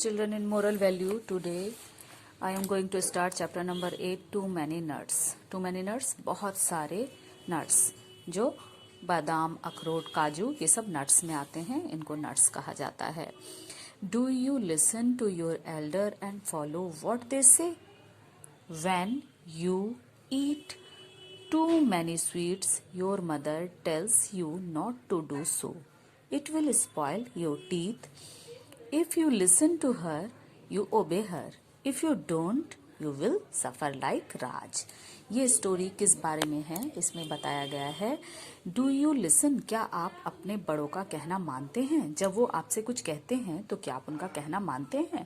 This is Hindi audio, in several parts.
Children in moral value, today I am going to start chapter number 8, too many nuts. Too many nuts, बहुत सारे nuts जो बादाम, अखरोट, काजू ये सब nuts में आते हैं, इनको nuts कहा जाता है. Do you listen to your elder and follow what they say? When you eat too many sweets, your mother tells you not to do so. It will spoil your teeth. If you listen to her, you obey her. If you don't, you will suffer like Raj. ये स्टोरी किस बारे में है? इसमें बताया गया है डू यू लिसन, क्या आप अपने बड़ों का कहना मानते हैं? जब वो आपसे कुछ कहते हैं तो क्या आप उनका कहना मानते हैं?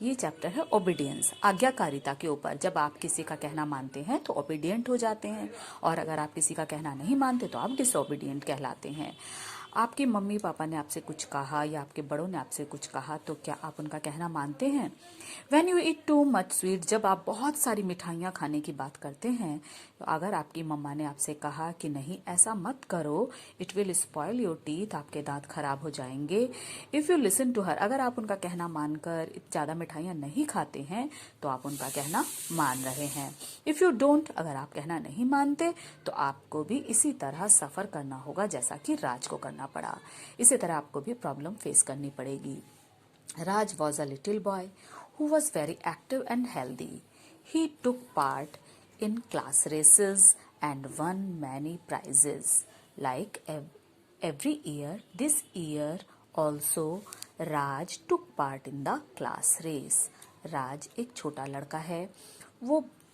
ये चैप्टर है ओबीडियंस, आज्ञाकारिता के ऊपर. जब आप किसी का कहना मानते हैं तो ओबीडियंट हो जाते हैं, और अगर आप किसी का कहना नहीं मानते तो आप डिसओबीडियंट कहलाते हैं. आपके मम्मी पापा ने आपसे कुछ कहा या आपके बड़ों ने आपसे कुछ कहा तो क्या आप उनका कहना मानते हैं? When you eat too much sweet, जब आप बहुत सारी मिठाइयाँ खाने की बात करते हैं, तो अगर आपकी मम्मा ने आपसे कहा कि नहीं ऐसा मत करो, it will spoil your teeth, आपके दांत खराब हो जाएंगे. If you listen to her, अगर आप उनका कहना मानकर ज़्यादा मिठाइयाँ नहीं खाते हैं तो आप उनका कहना मान रहे हैं. If you don't, अगर आप कहना नहीं मानते तो आपको भी इसी तरह सफ़र करना होगा जैसा कि राज को करना पड़ा. इसी तरह आपको भी प्रॉब्लम फेस करनी पड़ेगी. Raj was a little boy who was very active and healthy. He took part in class races and won many prizes. Like every year, this year also Raj took part in the class race. राज एक छोटा लड़का है.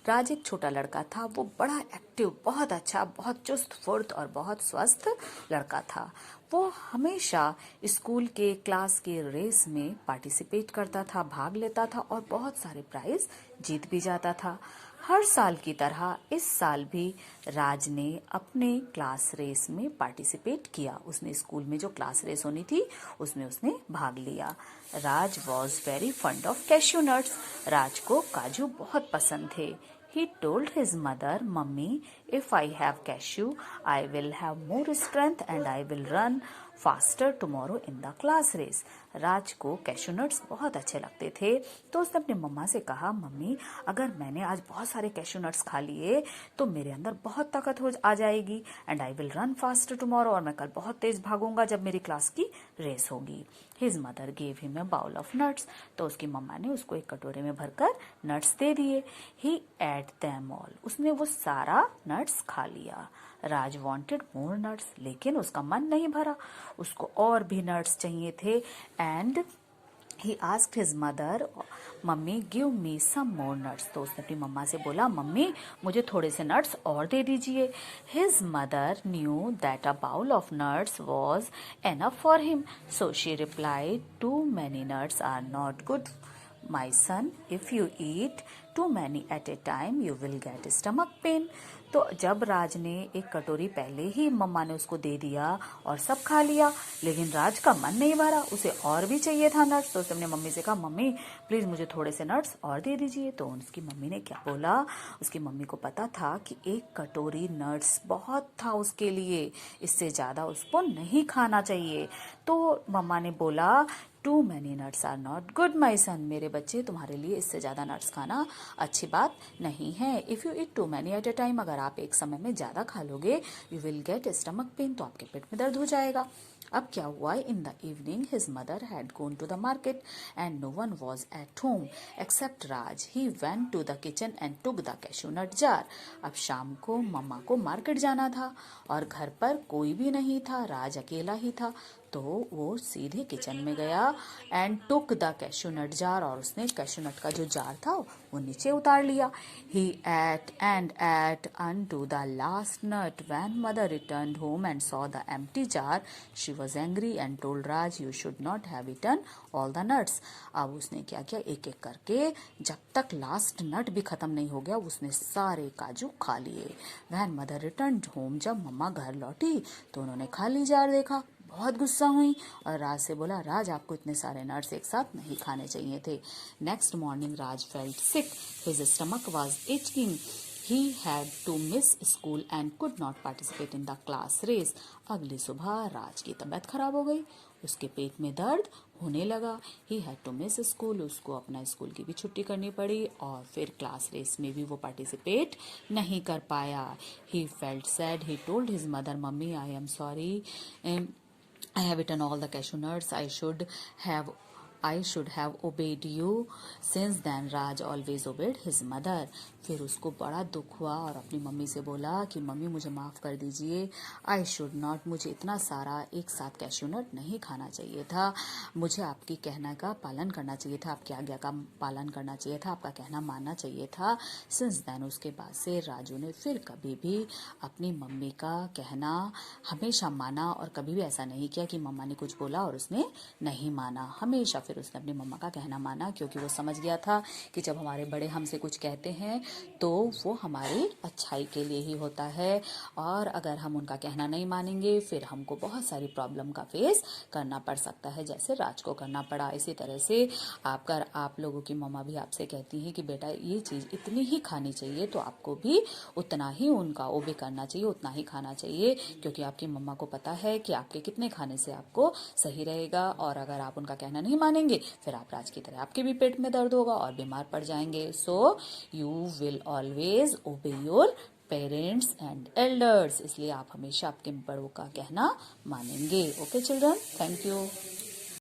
राज एक छोटा लड़का था. वो बड़ा एक्टिव, बहुत अच्छा, बहुत चुस्त फुर्त और बहुत स्वस्थ लड़का था. वो हमेशा स्कूल के क्लास के रेस में पार्टिसिपेट करता था, भाग लेता था और बहुत सारे प्राइज जीत भी जाता था. हर साल की तरह इस साल भी राज ने अपने क्लास रेस में पार्टिसिपेट किया. उसने स्कूल में जो क्लास रेस होनी थी उसमें उसने भाग लिया. Raj was very fond of cashew nuts. Raj को काजू बहुत पसंद थे. He told his mother, Mummy, if I have cashew, I will have more strength and I will run faster tomorrow in the class race. राज को कैश्यू नट्स बहुत अच्छे लगते थे, तो उसने अपनी मम्मा से कहा, मम्मी अगर मैंने आज बहुत सारे कैश्यू नट्स खा लिए तो मेरे अंदर बहुत ताकत आ जाएगी. And I will run faster tomorrow, और मैं कल बहुत तेज भागूंगा जब मेरी क्लास की रेस होगी. His mother gave him a bowl of nuts, तो उसकी मम्मा ने उसको एक कटोरे में भरकर नट्स दे दिए. ही एट देम ऑल, उसने वो सारा नट्स खा लिया. राज वॉन्टेड मोर नट्स, लेकिन उसका मन नहीं भरा, उसको और भी नट्स चाहिए थे. And he asked his mother, mummy give me some more nuts, तो उसने अपनी मम्मा से बोला, मम्मी मुझे थोड़े से नट्स और दे दीजिए. His mother knew that a bowl of nuts was enough for him, so she replied, too many nuts are not good my son, if you eat too many at a time you will get stomach pain. तो जब राज ने एक कटोरी पहले ही मम्मा ने उसको दे दिया और सब खा लिया, लेकिन राज का मन नहीं भरा, उसे और भी चाहिए था नट्स. तो उसने अपने मम्मी से कहा, मम्मी प्लीज मुझे थोड़े से नट्स और दे दीजिए. तो उसकी मम्मी ने क्या बोला, उसकी मम्मी को पता था कि एक कटोरी नट्स बहुत था उसके लिए, इससे ज्यादा उसको नहीं खाना चाहिए. तो मम्मा ने बोला, too many nuts are not good my son, मेरे बच्चे तुम्हारे लिए इससे ज़्यादा नट्स खाना अच्छी बात नहीं है. If you eat too many at a time, अगर आप एक समय में ज़्यादा खा लोगे, you will get stomach pain, तो आपके पेट में दर्द हो जाएगा. अब क्या हुआ, in the evening his mother had gone to the market and no one was at home except Raj. He went to the kitchen and took the cashew nut jar. अब शाम को मम्मा को मार्केट जाना था और घर पर कोई भी नहीं था, राज अकेला ही था. तो वो सीधे किचन में गया and took the cashew nut jar, और उसने कैश्यू नट का जो जार था वो नीचे उतार लिया. He ate and ate until the last nut. When mother returned home and saw the empty jar, she was angry and told Raj, you should not have eaten all the nuts. अब उसने क्या किया, एक एक करके जब तक लास्ट नट भी खत्म नहीं हो गया उसने सारे काजू खा लिए. व्हेन मदर रिटर्न्ड होम, जब मम्मा घर लौटी तो उन्होंने खाली जार देखा, बहुत गुस्सा हुई और राज से बोला, राज आपको इतने सारे नट्स एक साथ नहीं खाने चाहिए थे. Next morning Raj felt sick, his stomach was itching He had to miss school and could not participate in the class race. अगली सुबह राज की तबीयत खराब हो गई, उसके पेट में दर्द होने लगा. He had to miss school, उसको अपना स्कूल की भी छुट्टी करनी पड़ी और फिर क्लास रेस में भी वो पार्टिसिपेट नहीं कर पाया. He felt sad. He told his mother, "Mummy, I am sorry. I have eaten all the cashew nuts. I should have obeyed you." Since then, Raj always obeyed his mother. फिर उसको बड़ा दुख हुआ और अपनी मम्मी से बोला कि मम्मी मुझे माफ़ कर दीजिए. आई शुड नॉट, मुझे इतना सारा एक साथ कैश्यू नट नहीं खाना चाहिए था. मुझे आपकी कहना का पालन करना चाहिए था, आपकी आज्ञा का पालन करना चाहिए था, आपका कहना मानना चाहिए था. सिंस देन, उसके बाद से राजू ने फिर कभी भी अपनी मम्मी का कहना हमेशा माना और कभी भी ऐसा नहीं किया कि मम्मा ने कुछ बोला और उसने नहीं माना. हमेशा फिर उसने अपनी मम्मा का कहना माना, क्योंकि वो समझ गया था कि जब हमारे बड़े हमसे कुछ कहते हैं तो वो हमारी अच्छाई के लिए ही होता है, और अगर हम उनका कहना नहीं मानेंगे फिर हमको बहुत सारी प्रॉब्लम का फेस करना पड़ सकता है, जैसे राज को करना पड़ा. इसी तरह से आप लोगों की मम्मा भी आपसे कहती हैं कि बेटा ये चीज़ इतनी ही खानी चाहिए, तो आपको भी उतना ही उनका ओबे करना चाहिए, उतना ही खाना चाहिए, क्योंकि आपकी मम्मा को पता है कि आपके कितने खाने से आपको सही रहेगा. और अगर आप उनका कहना नहीं मानेंगे फिर आप राज की तरह आपके भी पेट में दर्द होगा और बीमार पड़ जाएंगे. सो यू विल ऑलवेज ओबे योर पेरेंट्स एंड एल्डर्स. इसलिए आप हमेशा आपके बड़ों का कहना मानेंगे. Okay children, thank you.